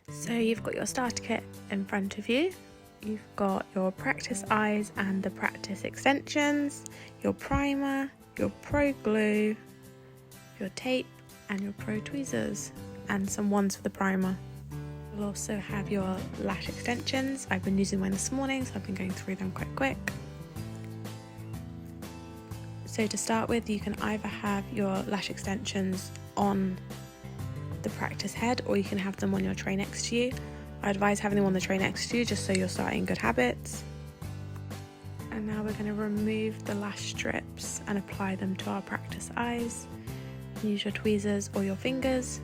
So you've got your starter kit in front of you. You've got your practice eyes and the practice extensions, your primer, your pro glue, your tape and your pro tweezers, and some wands for the primer. You'll also have your lash extensions. I've been using mine this morning, so I've been going through them quite quick. So to start with, you can either have your lash extensions on the practice head, or you can have them on your tray next to you. I advise having them on the tray next to you just so you're starting good habits. And now we're going to remove the lash strips and apply them to our practice eyes. Use your tweezers or your fingers.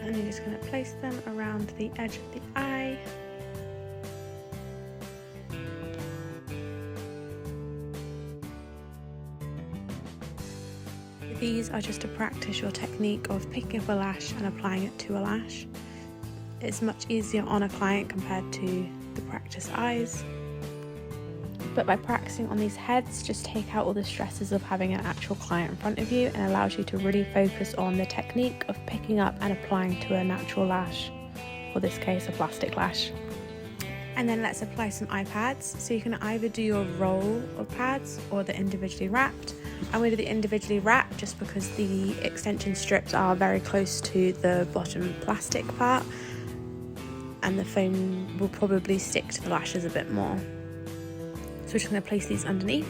And you're just going to place them around the edge of the eye. These are just to practice your technique of picking up a lash and applying it to a lash. It's much easier on a client compared to the practice eyes. But by practicing on these heads, just take out all the stresses of having an actual client in front of you and allows you to really focus on the technique of picking up and applying to a natural lash, or this case a plastic lash. And then let's apply some eye pads. So you can either do your roll of pads or the individually wrapped. I'm going to do the individually wrapped just because the extension strips are very close to the bottom plastic part, and the foam will probably stick to the lashes a bit more. So we're just going to place these underneath.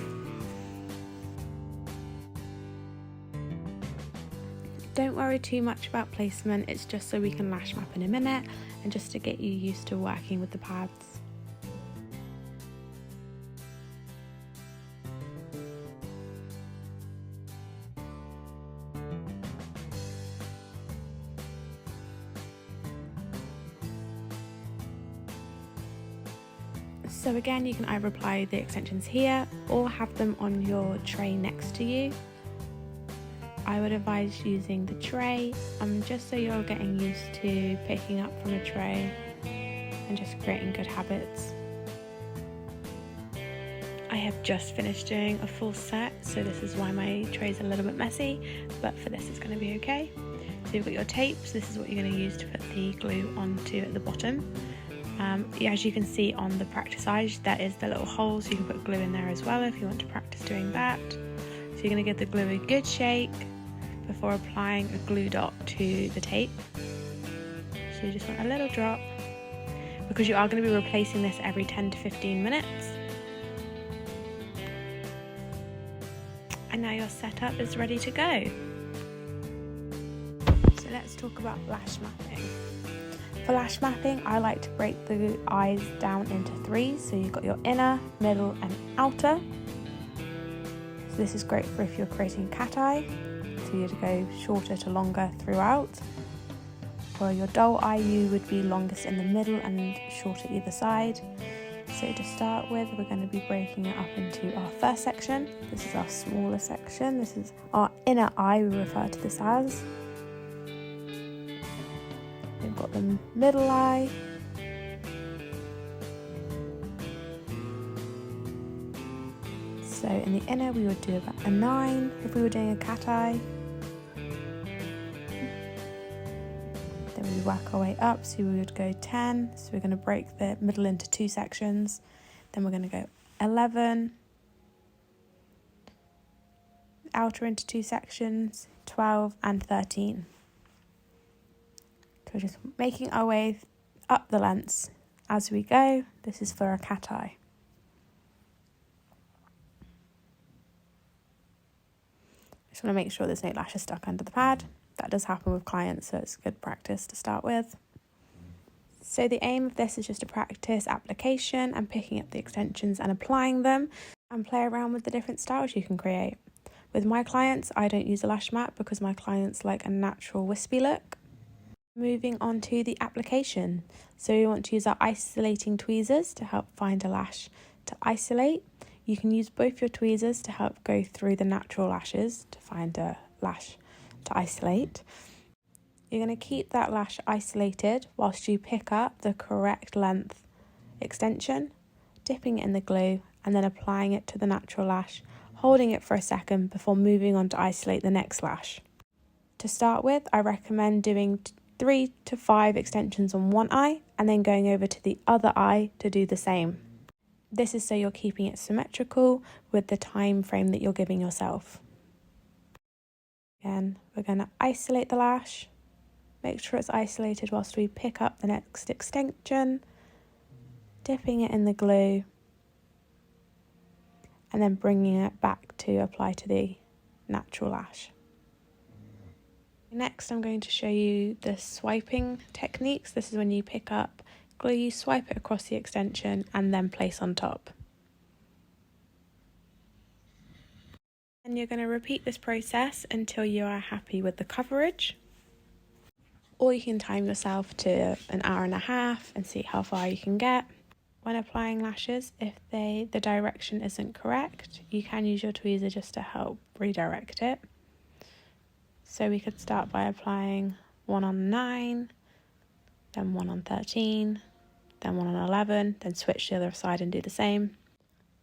Don't worry too much about placement, it's just so we can lash map in a minute and just to get you used to working with the pads. So again, you can either apply the extensions here or have them on your tray next to you. I would advise using the tray, just so you're getting used to picking up from a tray and just creating good habits. I have just finished doing a full set, so this is why my tray's a little bit messy, but for this it's going to be okay. So you've got your tapes, this is what you're going to use to put the glue onto at the bottom. As you can see on the practice eyes, there is the little holes, you can put glue in there as well if you want to practice doing that. So you're going to give the glue a good shake before applying a glue dot to the tape. So you just want a little drop, because you are going to be replacing this every 10 to 15 minutes. And now your setup is ready to go. So let's talk about lash mapping. For lash mapping, I like to break the eyes down into three. So you've got your inner, middle and outer. So this is great for if you're creating a cat eye, so you'd go shorter to longer throughout. For your doll eye, you would be longest in the middle and shorter either side. So to start with, we're going to be breaking it up into our first section. This is our smaller section. This is our inner eye, we refer to this as. We've got the middle eye, so in the inner we would do about a 9 if we were doing a cat eye. Then we work our way up, so we would go 10, so we're going to break the middle into two sections. Then we're going to go 11, outer into two sections, 12 and 13. We're just making our way up the lengths as we go. This is for a cat eye. Just want to make sure there's no lashes stuck under the pad. That does happen with clients, so it's good practice to start with. So the aim of this is just to practice application and picking up the extensions and applying them, and play around with the different styles you can create. With my clients, I don't use a lash mat because my clients like a natural wispy look. Moving on to the application. So we want to use our isolating tweezers to help find a lash to isolate. You can use both your tweezers to help go through the natural lashes to find a lash to isolate. You're going to keep that lash isolated whilst you pick up the correct length extension, dipping it in the glue and then applying it to the natural lash, holding it for a second before moving on to isolate the next lash. To start with, I recommend doing 3 to 5 extensions on one eye and then going over to the other eye to do the same. This is so you're keeping it symmetrical with the time frame that you're giving yourself. Again, we're going to isolate the lash, make sure it's isolated whilst we pick up the next extension, dipping it in the glue, and then bringing it back to apply to the natural lash. Next, I'm going to show you the swiping techniques. This is when you pick up glue, swipe it across the extension, and then place on top. And you're going to repeat this process until you are happy with the coverage. Or you can time yourself to an hour and a half and see how far you can get. When applying lashes, if the direction isn't correct, you can use your tweezer just to help redirect it. So we could start by applying one on 9, then one on 13, then one on 11, then switch to the other side and do the same.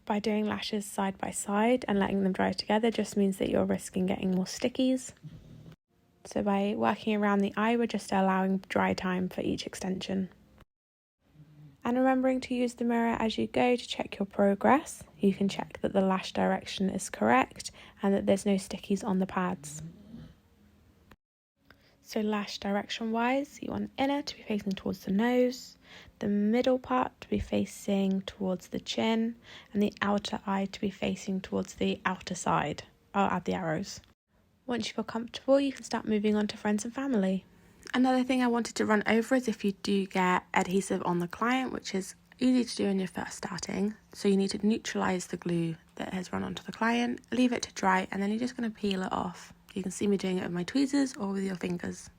By doing lashes side by side and letting them dry together just means that you're risking getting more stickies. So by working around the eye, we're just allowing dry time for each extension. And remembering to use the mirror as you go to check your progress. You can check that the lash direction is correct and that there's no stickies on the pads. So lash direction wise, you want inner to be facing towards the nose, the middle part to be facing towards the chin, and the outer eye to be facing towards the outer side. I'll add the arrows. Once you feel comfortable, you can start moving on to friends and family. Another thing I wanted to run over is if you do get adhesive on the client, which is easy to do when you're first starting. So you need to neutralise the glue that has run onto the client, leave it to dry, and then you're just going to peel it off. You can see me doing it with my tweezers or with your fingers.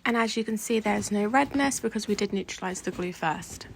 And as you can see, there's no redness because we did neutralise the glue first.